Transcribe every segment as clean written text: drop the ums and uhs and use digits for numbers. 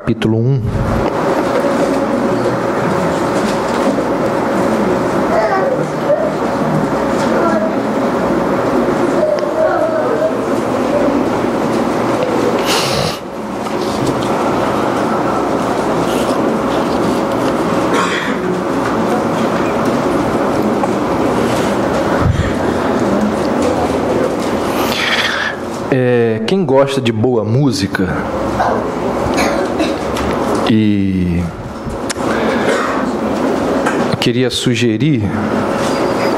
capítulo 1. Quem gosta de boa música e eu queria sugerir,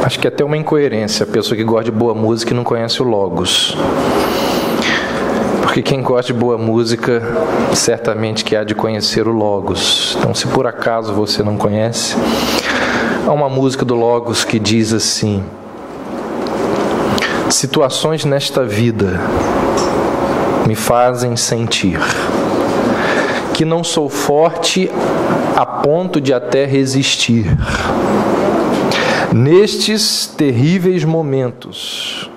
acho que até uma incoerência, a pessoa que gosta de boa música e não conhece o Logos. Porque quem gosta de boa música certamente que há de conhecer o Logos. Então, se por acaso você não conhece, há uma música do Logos que diz assim: situações nesta vida me fazem sentir que não sou forte a ponto de até resistir. Nestes terríveis momentos,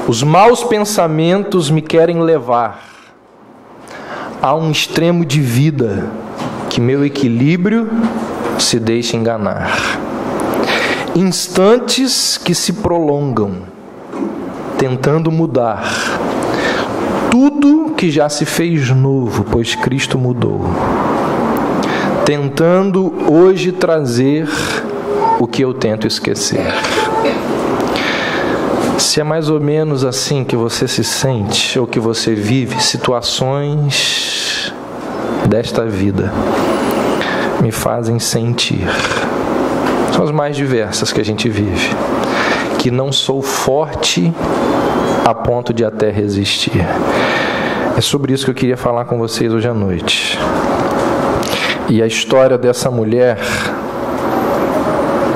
os maus pensamentos me querem levar a um extremo de vida que meu equilíbrio se deixa enganar. Instantes que se prolongam, tentando mudar tudo que já se fez novo, pois Cristo mudou. Tentando hoje trazer o que eu tento esquecer. Se é mais ou menos assim que você se sente, ou que você vive, situações desta vida me fazem sentir. São as mais diversas que a gente vive. Que não sou forte a ponto de até resistir. É sobre isso que eu queria falar com vocês hoje à noite. E a história dessa mulher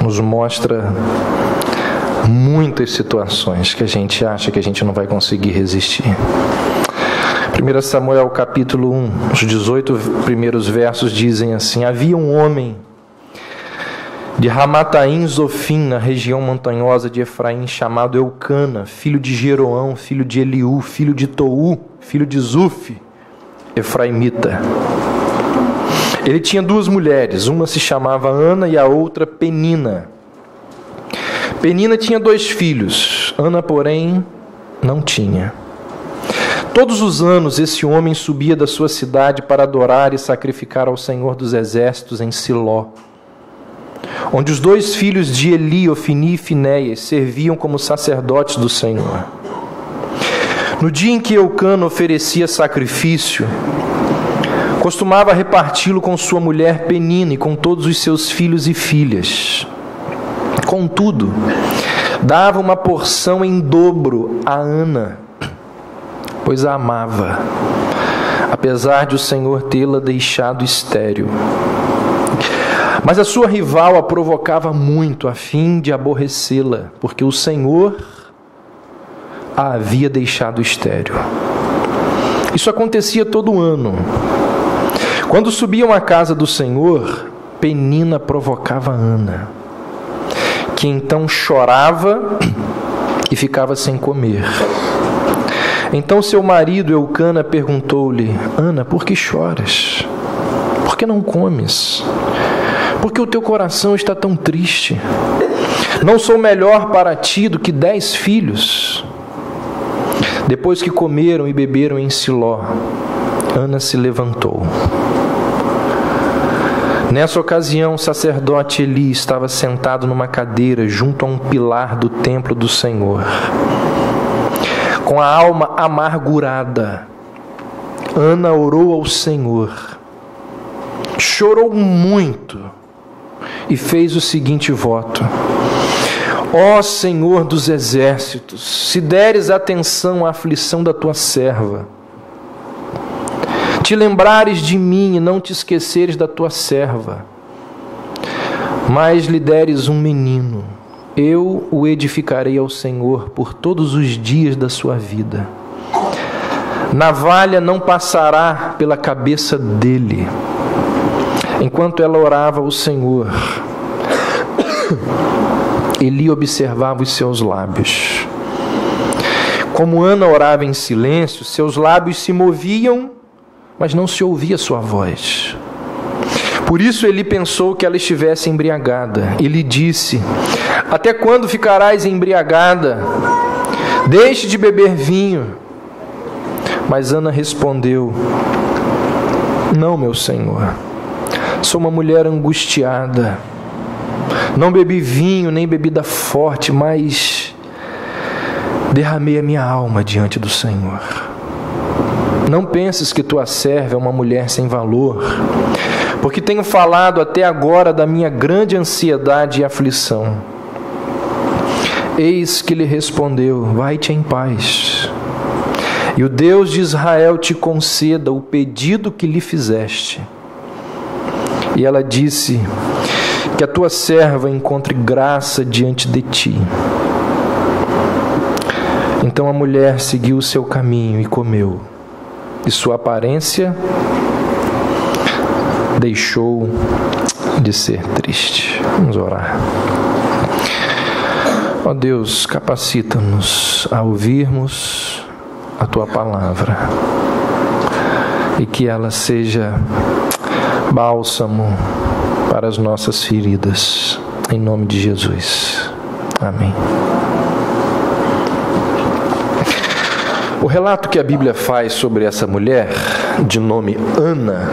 nos mostra muitas situações que a gente acha que a gente não vai conseguir resistir. 1 Samuel capítulo 1, os 18 primeiros versos dizem assim: havia um homem de Ramataim Zofim, na região montanhosa de Efraim, chamado Eucana, filho de Jeroão, filho de Eliú, filho de Tou, filho de Zuf, efraimita. Ele tinha duas mulheres, uma se chamava Ana e a outra Penina. Penina tinha 2 filhos, Ana, porém, não tinha. Todos os anos esse homem subia da sua cidade para adorar e sacrificar ao Senhor dos Exércitos em Siló, onde os 2 filhos de Eli, Ofni e Finéias, serviam como sacerdotes do Senhor. No dia em que Eucana oferecia sacrifício, costumava reparti-lo com sua mulher Penina e com todos os seus filhos e filhas. Contudo, dava uma porção em dobro a Ana, pois a amava, apesar de o Senhor tê-la deixado estéril. Mas a sua rival a provocava muito, a fim de aborrecê-la, porque o Senhor a havia deixado estéril. Isso acontecia todo ano. Quando subiam à casa do Senhor, Penina provocava Ana, que então chorava e ficava sem comer. Então seu marido Eucana perguntou-lhe: Ana, por que choras? Por que não comes? Porque o teu coração está tão triste. Não sou melhor para ti do que 10 filhos? Depois que comeram e beberam em Siló, Ana se levantou. Nessa ocasião, o sacerdote Eli estava sentado numa cadeira junto a um pilar do templo do Senhor. Com a alma amargurada, Ana orou ao Senhor, chorou muito e fez o seguinte voto: ó Senhor dos exércitos, se deres atenção à aflição da tua serva, te lembrares de mim e não te esqueceres da tua serva, mas lhe deres um menino, eu o edificarei ao Senhor por todos os dias da sua vida. Navalha não passará pela cabeça dele. Enquanto ela orava ao Senhor, Eli observava os seus lábios. Como Ana orava em silêncio, seus lábios se moviam, mas não se ouvia sua voz. Por isso ele pensou que ela estivesse embriagada e lhe disse: até quando ficarás embriagada? Deixe de beber vinho. Mas Ana respondeu: não, meu senhor, sou uma mulher angustiada. Não bebi vinho nem bebida forte, mas derramei a minha alma diante do Senhor. Não penses que tua serva é uma mulher sem valor, porque tenho falado até agora da minha grande ansiedade e aflição. Eis que lhe respondeu: vai-te em paz, e o Deus de Israel te conceda o pedido que lhe fizeste. E ela disse: que a tua serva encontre graça diante de ti. Então a mulher seguiu o seu caminho e comeu, e sua aparência deixou de ser triste. Vamos orar. Ó Deus, capacita-nos a ouvirmos a tua palavra e que ela seja bálsamo para as nossas feridas, em nome de Jesus. Amém. O relato que a Bíblia faz sobre essa mulher, de nome Ana,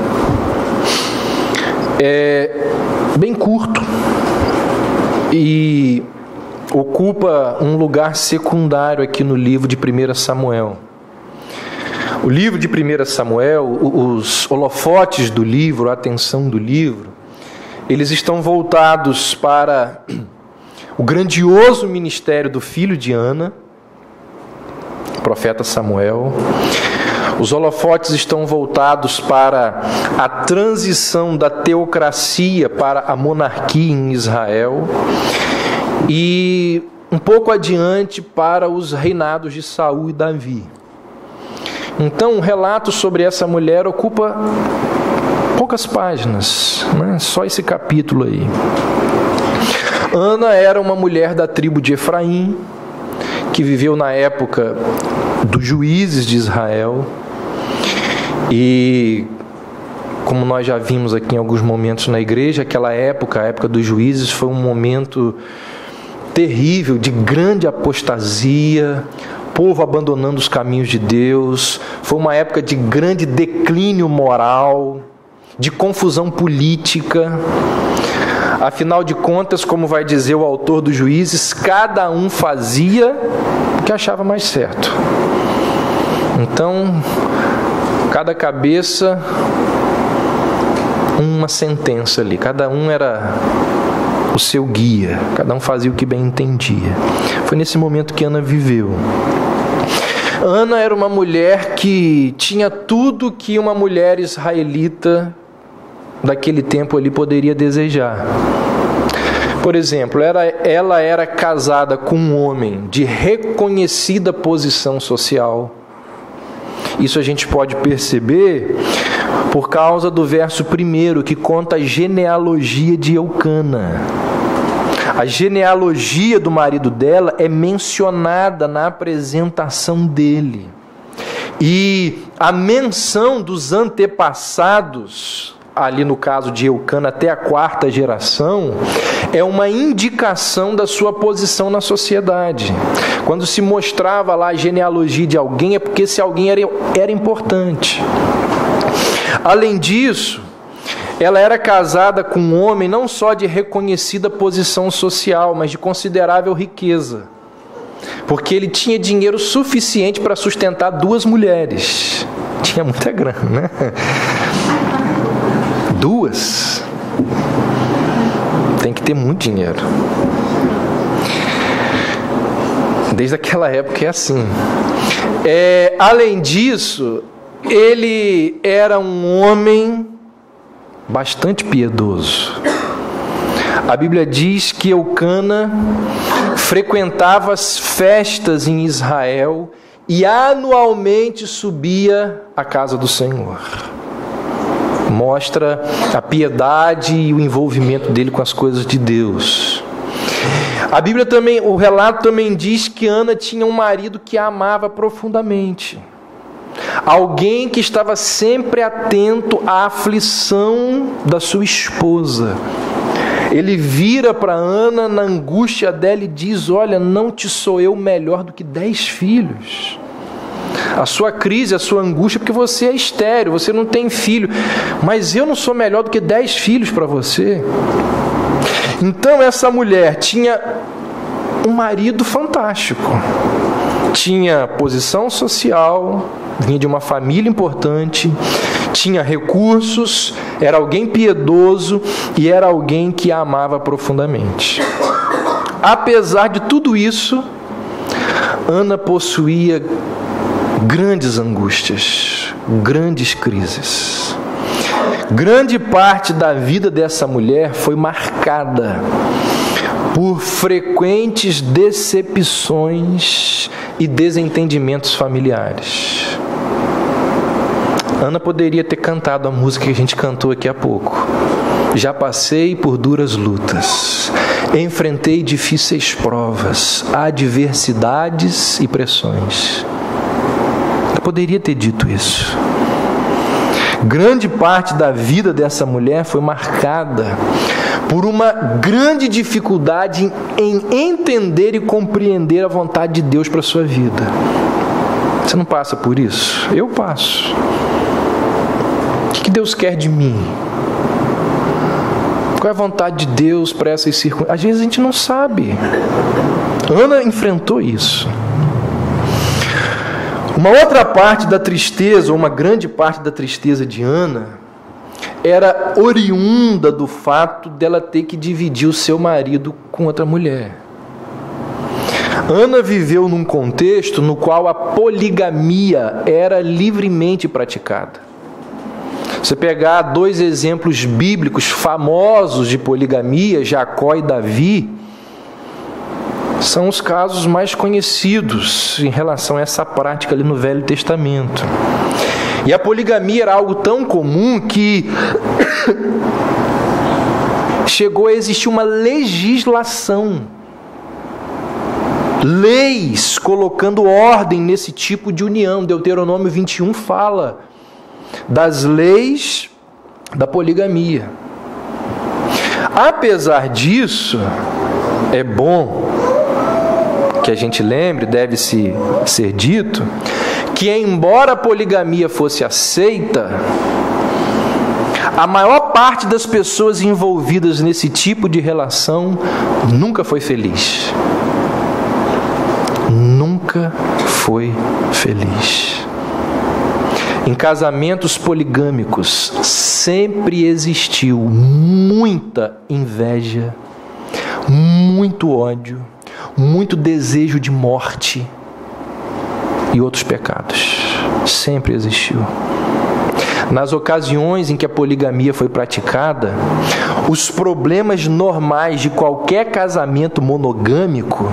é bem curto e ocupa um lugar secundário aqui no livro de 1 Samuel. O livro de 1 Samuel, os holofotes do livro, a atenção do livro, eles estão voltados para o grandioso ministério do filho de Ana, o profeta Samuel. Os holofotes estão voltados para a transição da teocracia para a monarquia em Israel e um pouco adiante para os reinados de Saul e Davi. Então, um relato sobre essa mulher ocupa poucas páginas, né? Só esse capítulo aí. Ana era uma mulher da tribo de Efraim, que viveu na época dos juízes de Israel. E, como nós já vimos aqui em alguns momentos na igreja, aquela época, a época dos juízes, foi um momento terrível, de grande apostasia, povo abandonando os caminhos de Deus. Foi uma época de grande declínio moral, de confusão política. Afinal de contas, como vai dizer o autor dos Juízes, cada um fazia o que achava mais certo. Então, cada cabeça, uma sentença ali. Cada um era o seu guia. Cada um fazia o que bem entendia. Foi nesse momento que Ana viveu. Ana era uma mulher que tinha tudo que uma mulher israelita daquele tempo ali poderia desejar. Por exemplo, ela era casada com um homem de reconhecida posição social. Isso a gente pode perceber por causa do verso 1, que conta a genealogia de Eucana. A genealogia do marido dela é mencionada na apresentação dele. E a menção dos antepassados, ali no caso de Eucana até a 4ª geração, é uma indicação da sua posição na sociedade. Quando se mostrava lá a genealogia de alguém, é porque esse alguém era importante. Além disso, ela era casada com um homem não só de reconhecida posição social, mas de considerável riqueza, porque ele tinha dinheiro suficiente para sustentar 2 mulheres. Tinha muita grana, né? 2. Tem que ter muito dinheiro. Desde aquela época é assim. Além disso, ele era um homem bastante piedoso. A Bíblia diz que Eucana frequentava as festas em Israel e anualmente subia à casa do Senhor. Mostra a piedade e o envolvimento dele com as coisas de Deus. A Bíblia também, o relato também diz que Ana tinha um marido que a amava profundamente. alguém que estava sempre atento à aflição da sua esposa. Ele vira para Ana na angústia dela e diz: olha, não te sou eu melhor do que 10 filhos. A sua crise, a sua angústia, porque você é estéril, você não tem filho, mas eu não sou melhor do que 10 filhos para você. Então essa mulher tinha um marido fantástico, tinha posição social, vinha de uma família importante, tinha recursos, era alguém piedoso e era alguém que a amava profundamente. Apesar de tudo isso, Ana possuía grandes angústias, grandes crises. Grande parte da vida dessa mulher foi marcada por frequentes decepções e desentendimentos familiares. Ana poderia ter cantado a música que a gente cantou aqui há pouco. Já passei por duras lutas, enfrentei difíceis provas, adversidades e pressões. Ela poderia ter dito isso. Grande parte da vida dessa mulher foi marcada por uma grande dificuldade em entender e compreender a vontade de Deus para a sua vida. Você não passa por isso? Eu passo. O que Deus quer de mim? Qual é a vontade de Deus para essas circunstâncias? Às vezes a gente não sabe. Ana enfrentou isso. Uma outra parte da tristeza, ou uma grande parte da tristeza de Ana, era oriunda do fato dela ter que dividir o seu marido com outra mulher. Ana viveu num contexto no qual a poligamia era livremente praticada. Você pegar 2 exemplos bíblicos famosos de poligamia, Jacó e Davi, são os casos mais conhecidos em relação a essa prática ali no Velho Testamento. E a poligamia era algo tão comum que chegou a existir uma legislação, leis colocando ordem nesse tipo de união. Deuteronômio 21 fala das leis da poligamia. Apesar disso, é bom que a gente lembre, deve-se ser dito, que embora a poligamia fosse aceita, a maior parte das pessoas envolvidas nesse tipo de relação nunca foi feliz. Nunca foi feliz. Em casamentos poligâmicos sempre existiu muita inveja, muito ódio, muito desejo de morte e outros pecados. Sempre existiu. Nas ocasiões em que a poligamia foi praticada, os problemas normais de qualquer casamento monogâmico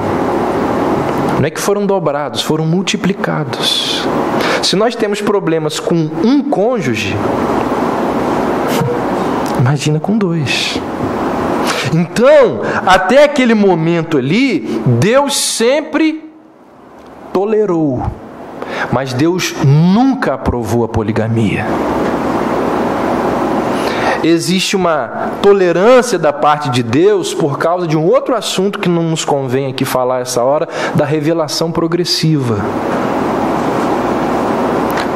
não é que foram dobrados, foram multiplicados. Se nós temos problemas com um cônjuge, imagina com 2. Então, até aquele momento ali, Deus sempre tolerou, mas Deus nunca aprovou a poligamia. Existe uma tolerância da parte de Deus por causa de um outro assunto que não nos convém aqui falar essa hora, da revelação progressiva.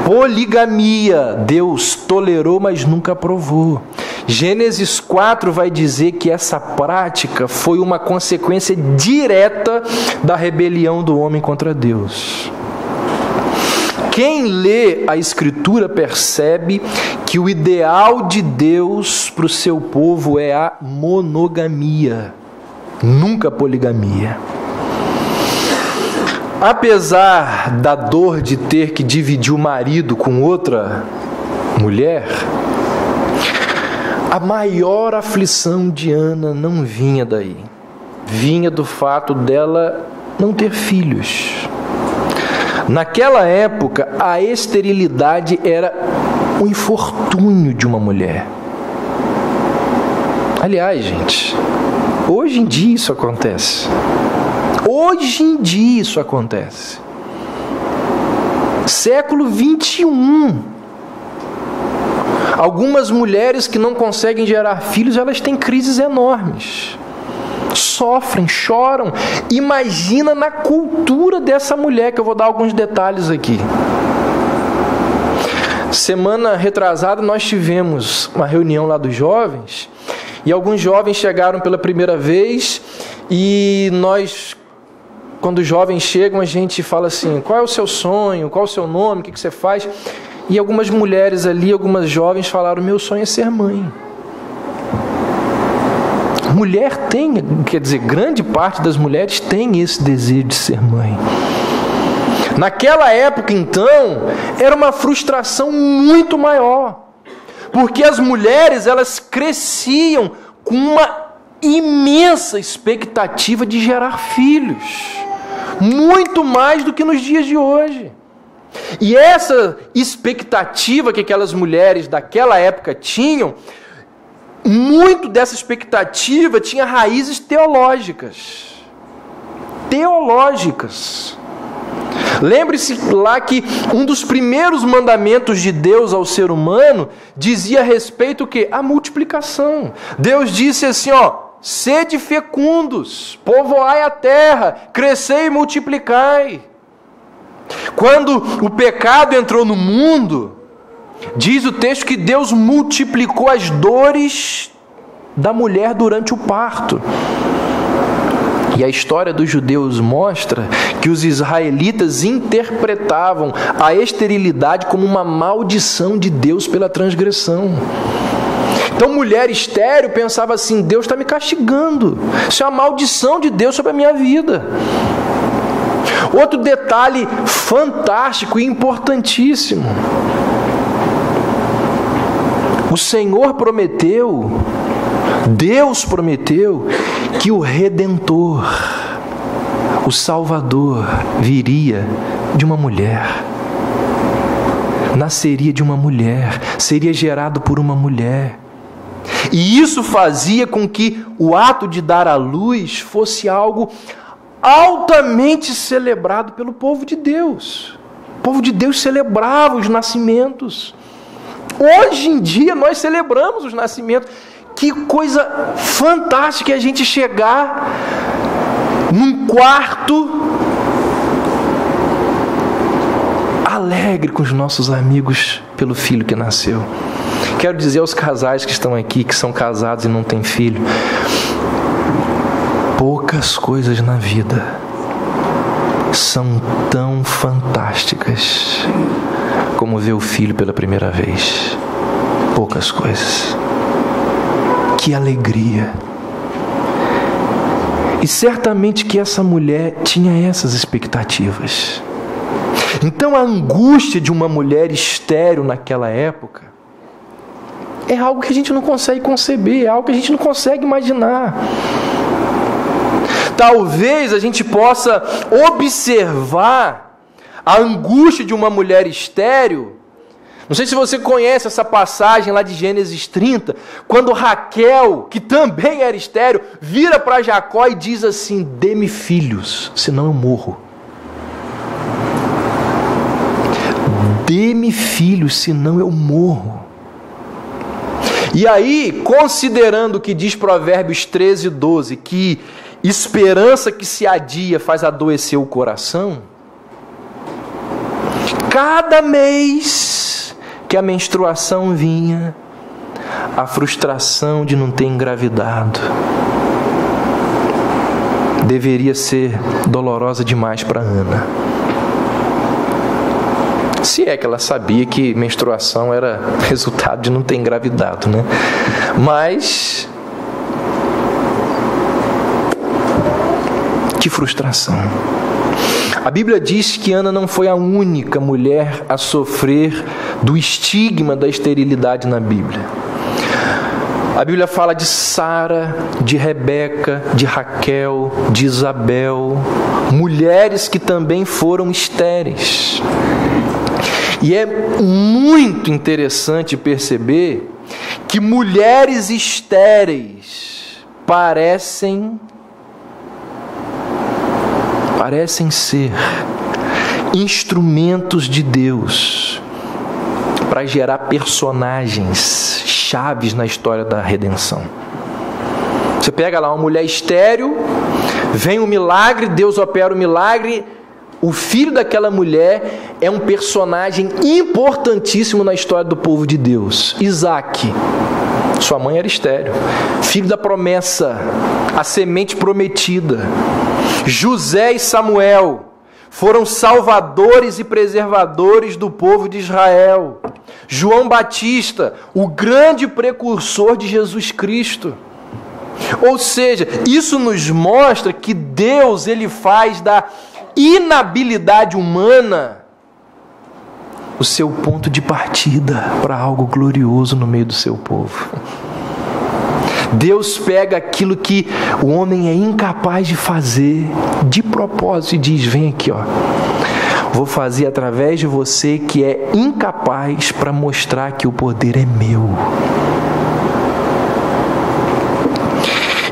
Poligamia, Deus tolerou, mas nunca aprovou. Gênesis 4 vai dizer que essa prática foi uma consequência direta da rebelião do homem contra Deus. Quem lê a Escritura percebe que o ideal de Deus para o seu povo é a monogamia, nunca a poligamia. Apesar da dor de ter que dividir o marido com outra mulher, a maior aflição de Ana não vinha daí. Vinha do fato dela não ter filhos. Naquela época, a esterilidade era o infortúnio de uma mulher. Aliás, gente, hoje em dia isso acontece. Hoje em dia isso acontece. Século 21. Algumas mulheres que não conseguem gerar filhos, elas têm crises enormes. Sofrem, choram. Imagina na cultura dessa mulher, que eu vou dar alguns detalhes aqui. Semana retrasada nós tivemos uma reunião lá dos jovens, e alguns jovens chegaram pela primeira vez, e nós, quando os jovens chegam, a gente fala assim: qual é o seu sonho, qual é o seu nome, o que você faz? E algumas mulheres ali, algumas jovens falaram: meu sonho é ser mãe. Mulher tem, quer dizer, grande parte das mulheres tem esse desejo de ser mãe. Naquela época, então, era uma frustração muito maior, porque as mulheres, elas cresciam com uma imensa expectativa de gerar filhos, muito mais do que nos dias de hoje. E essa expectativa que aquelas mulheres daquela época tinham, muito dessa expectativa tinha raízes teológicas. Lembre-se lá que um dos primeiros mandamentos de Deus ao ser humano dizia a respeito o quê? A multiplicação. Deus disse assim, sede fecundos, povoai a terra, crescei e multiplicai. Quando o pecado entrou no mundo, diz o texto que Deus multiplicou as dores da mulher durante o parto. E a história dos judeus mostra que os israelitas interpretavam a esterilidade como uma maldição de Deus pela transgressão. Então, mulher estéril pensava assim: Deus está me castigando, isso é uma maldição de Deus sobre a minha vida. Outro detalhe fantástico e importantíssimo: o Senhor prometeu, Deus prometeu que o Redentor, o Salvador, viria de uma mulher, nasceria de uma mulher, seria gerado por uma mulher. E isso fazia com que o ato de dar à luz fosse algo altamente celebrado pelo povo de Deus. O povo de Deus celebrava os nascimentos. Hoje em dia nós celebramos os nascimentos. Que coisa fantástica é a gente chegar num quarto alegre com os nossos amigos pelo filho que nasceu. Quero dizer aos casais que estão aqui, que são casados e não têm filho: poucas coisas na vida são tão fantásticas como ver o filho pela primeira vez. Poucas coisas. Que alegria! E certamente que essa mulher tinha essas expectativas. Então a angústia de uma mulher estéril naquela época é algo que a gente não consegue conceber, é algo que a gente não consegue imaginar. Talvez a gente possa observar a angústia de uma mulher estéril. Não sei se você conhece essa passagem lá de Gênesis 30, quando Raquel, que também era estéril, vira para Jacó e diz assim: dê-me filhos, senão eu morro. Dê-me filhos, senão eu morro. E aí, considerando o que diz Provérbios 13:12, que esperança que se adia faz adoecer o coração, cada mês que a menstruação vinha, a frustração de não ter engravidado deveria ser dolorosa demais para Ana. Se é que ela sabia que menstruação era resultado de não ter engravidado, né? Mas que frustração. A Bíblia diz que Ana não foi a única mulher a sofrer do estigma da esterilidade na Bíblia. A Bíblia fala de Sara, de Rebeca, de Raquel, de Isabel, mulheres que também foram estéreis. E é muito interessante perceber que mulheres estéreis parecem ser instrumentos de Deus para gerar personagens chaves na história da redenção. Você pega lá uma mulher estéril, vem um milagre, Deus opera o milagre, o filho daquela mulher é um personagem importantíssimo na história do povo de Deus. Isaque, sua mãe era estéril, filho da promessa, a semente prometida. José e Samuel foram salvadores e preservadores do povo de Israel. João Batista, o grande precursor de Jesus Cristo. Ou seja, isso nos mostra que Deus, ele faz da inabilidade humana o seu ponto de partida para algo glorioso no meio do seu povo. Deus pega aquilo que o homem é incapaz de fazer de propósito e diz: vem aqui, ó, vou fazer através de você que é incapaz, para mostrar que o poder é meu.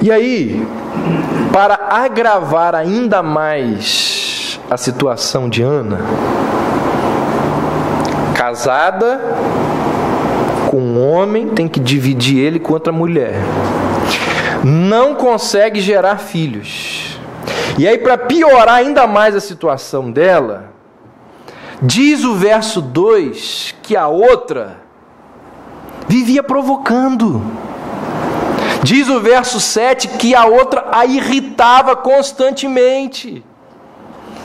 E aí, para agravar ainda mais a situação de Ana, casada com um homem, tem que dividir ele com outra mulher, não consegue gerar filhos. E aí, para piorar ainda mais a situação dela, diz o verso 2 que a outra vivia provocando. Diz o verso 7 que a outra a irritava constantemente.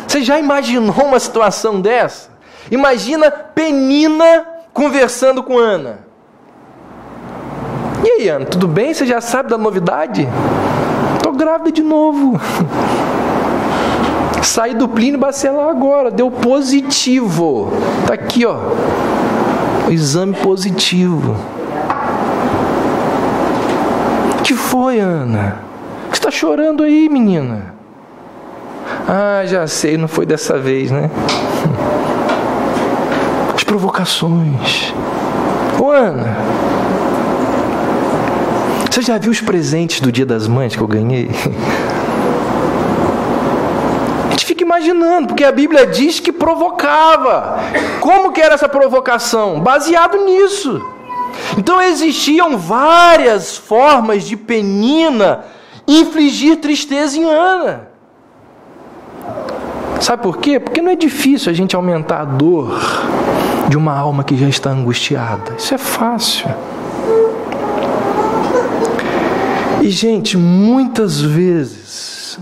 Você já imaginou uma situação dessa? Imagina Penina conversando com Ana. E aí, Ana, tudo bem? Você já sabe da novidade? Estou grávida de novo. Saí do Plínio Bacelar agora, deu positivo. Está aqui, ó, o exame positivo. O que foi, Ana? O que você está chorando aí, menina? Ah, já sei, não foi dessa vez, né? As provocações. Ô, Ana, você já viu os presentes do Dia das Mães que eu ganhei? A gente fica imaginando, porque a Bíblia diz que provocava. Como que era essa provocação? Baseado nisso. Então existiam várias formas de Penina infligir tristeza em Ana. Sabe por quê? Porque não é difícil a gente aumentar a dor de uma alma que já está angustiada. Isso é fácil. E, gente, muitas vezes,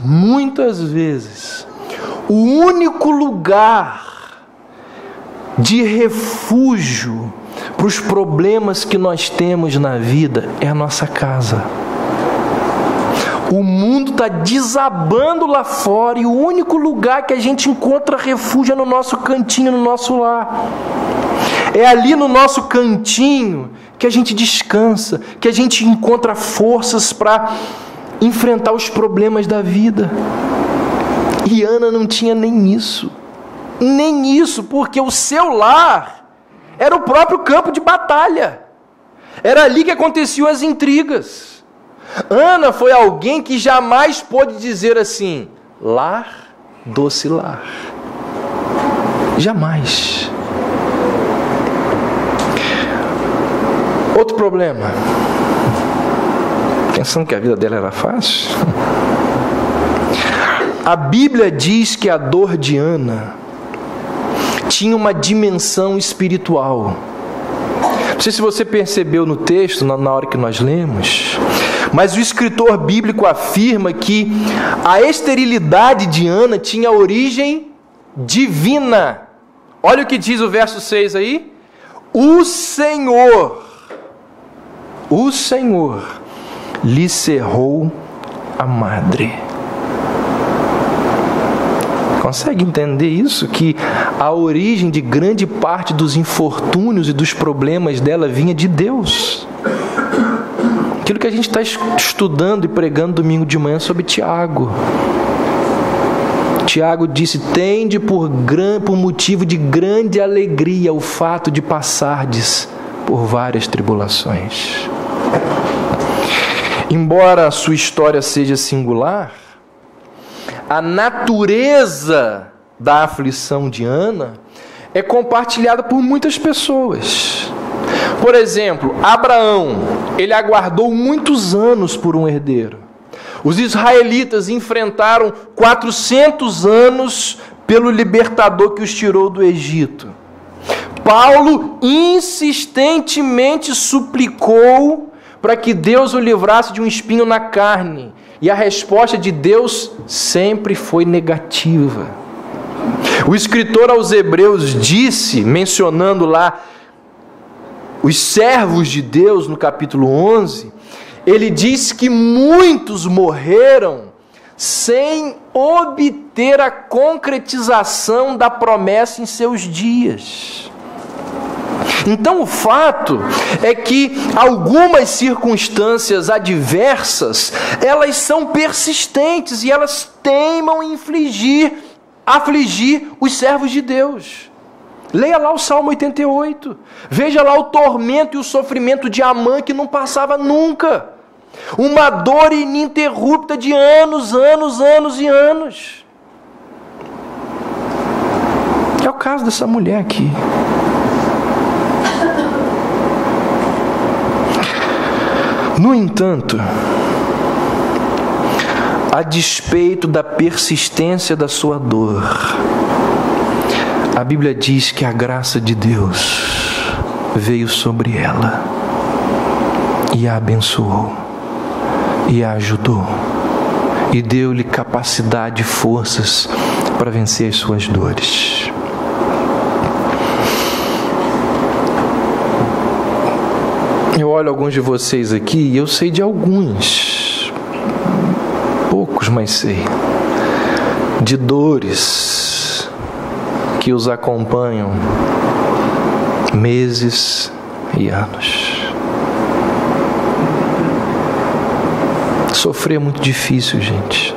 o único lugar de refúgio para os problemas que nós temos na vida é a nossa casa. O mundo está desabando lá fora e o único lugar que a gente encontra refúgio é no nosso cantinho, no nosso lar. É ali no nosso cantinho que a gente descansa, que a gente encontra forças para enfrentar os problemas da vida. E Ana não tinha nem isso, porque o seu lar era o próprio campo de batalha. Era ali que aconteciam as intrigas. Ana foi alguém que jamais pôde dizer assim: lar, doce lar. Jamais. Outro problema. Pensando que a vida dela era fácil. A Bíblia diz que a dor de Ana tinha uma dimensão espiritual. Não sei se você percebeu no texto, na hora que nós lemos, mas o escritor bíblico afirma que a esterilidade de Ana tinha origem divina. Olha o que diz o verso 6 aí. O Senhor lhe cerrou a madre. Consegue entender isso? Que a origem de grande parte dos infortúnios e dos problemas dela vinha de Deus. Aquilo que a gente está estudando e pregando domingo de manhã sobre Tiago. Tiago disse: tende por motivo de grande alegria o fato de passardes por várias tribulações. Embora a sua história seja singular, a natureza da aflição de Ana é compartilhada por muitas pessoas. Por exemplo, Abraão, ele aguardou muitos anos por um herdeiro. Os israelitas enfrentaram 400 anos pelo libertador que os tirou do Egito. Paulo insistentemente suplicou para que Deus o livrasse de um espinho na carne. E a resposta de Deus sempre foi negativa. O escritor aos Hebreus disse, mencionando lá os servos de Deus no capítulo 11, ele diz que muitos morreram sem obter a concretização da promessa em seus dias. Então o fato é que algumas circunstâncias adversas, elas são persistentes e elas teimam em afligir os servos de Deus. Leia lá o Salmo 88, veja lá o tormento e o sofrimento de Amã que não passava nunca. Uma dor ininterrupta de anos e anos. É o caso dessa mulher aqui. No entanto, a despeito da persistência da sua dor, a Bíblia diz que a graça de Deus veio sobre ela e a abençoou, e a ajudou, e deu-lhe capacidade e forças para vencer as suas dores. Eu olho alguns de vocês aqui e eu sei de alguns, poucos, mas sei, de dores que os acompanham meses e anos. Sofrer é muito difícil, gente.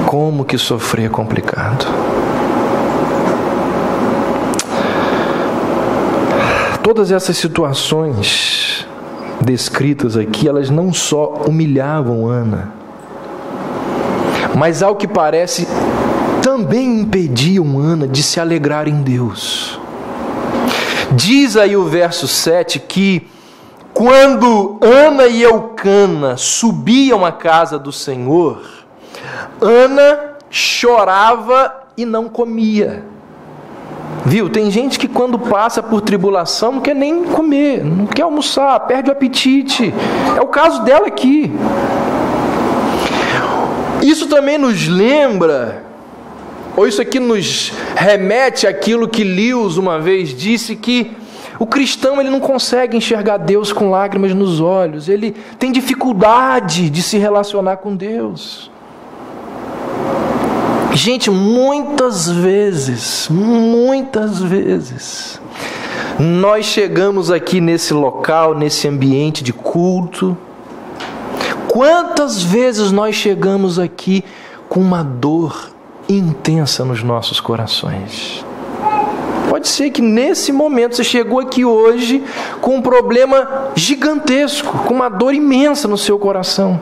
Como que sofrer é complicado. Todas essas situações descritas aqui, elas não só humilhavam Ana, mas ao que parece também impediam Ana de se alegrar em Deus. Diz aí o verso 7 que quando Ana e Eucana subiam à casa do Senhor, Ana chorava e não comia. Viu? Tem gente que quando passa por tribulação não quer nem comer, não quer almoçar, perde o apetite. É o caso dela aqui. Isso também nos lembra, ou isso aqui nos remete àquilo que Lewis uma vez disse, que o cristão ele não consegue enxergar Deus com lágrimas nos olhos, ele tem dificuldade de se relacionar com Deus. Gente, muitas vezes, nós chegamos aqui nesse local, nesse ambiente de culto. Quantas vezes nós chegamos aqui com uma dor intensa nos nossos corações? Pode ser que nesse momento você chegou aqui hoje com um problema gigantesco, com uma dor imensa no seu coração.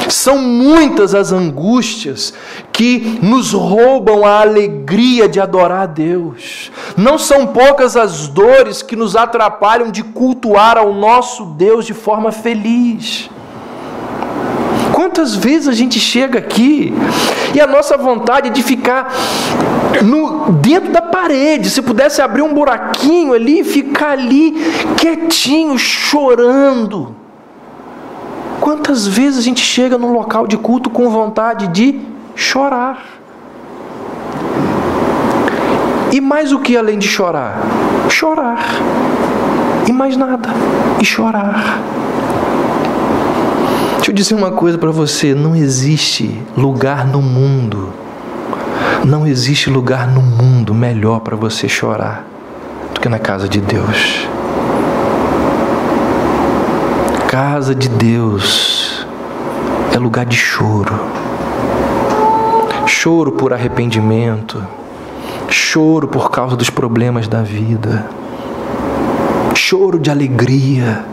São muitas as angústias que nos roubam a alegria de adorar a Deus. Não são poucas as dores que nos atrapalham de cultuar ao nosso Deus de forma feliz. Quantas vezes a gente chega aqui e a nossa vontade é de ficar dentro da parede, se pudesse abrir um buraquinho ali e ficar ali quietinho, chorando. Quantas vezes a gente chega num local de culto com vontade de chorar? E mais o que além de chorar? Chorar. E mais nada. E chorar. Deixa eu dizer uma coisa para você. Não existe lugar no mundo. Não existe lugar no mundo melhor para você chorar do que na casa de Deus. Casa de Deus é lugar de choro. Choro por arrependimento. Choro por causa dos problemas da vida. Choro de alegria.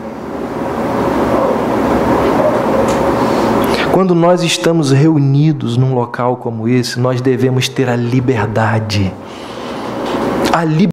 Quando nós estamos reunidos num local como esse, nós devemos ter a liberdade. A liberdade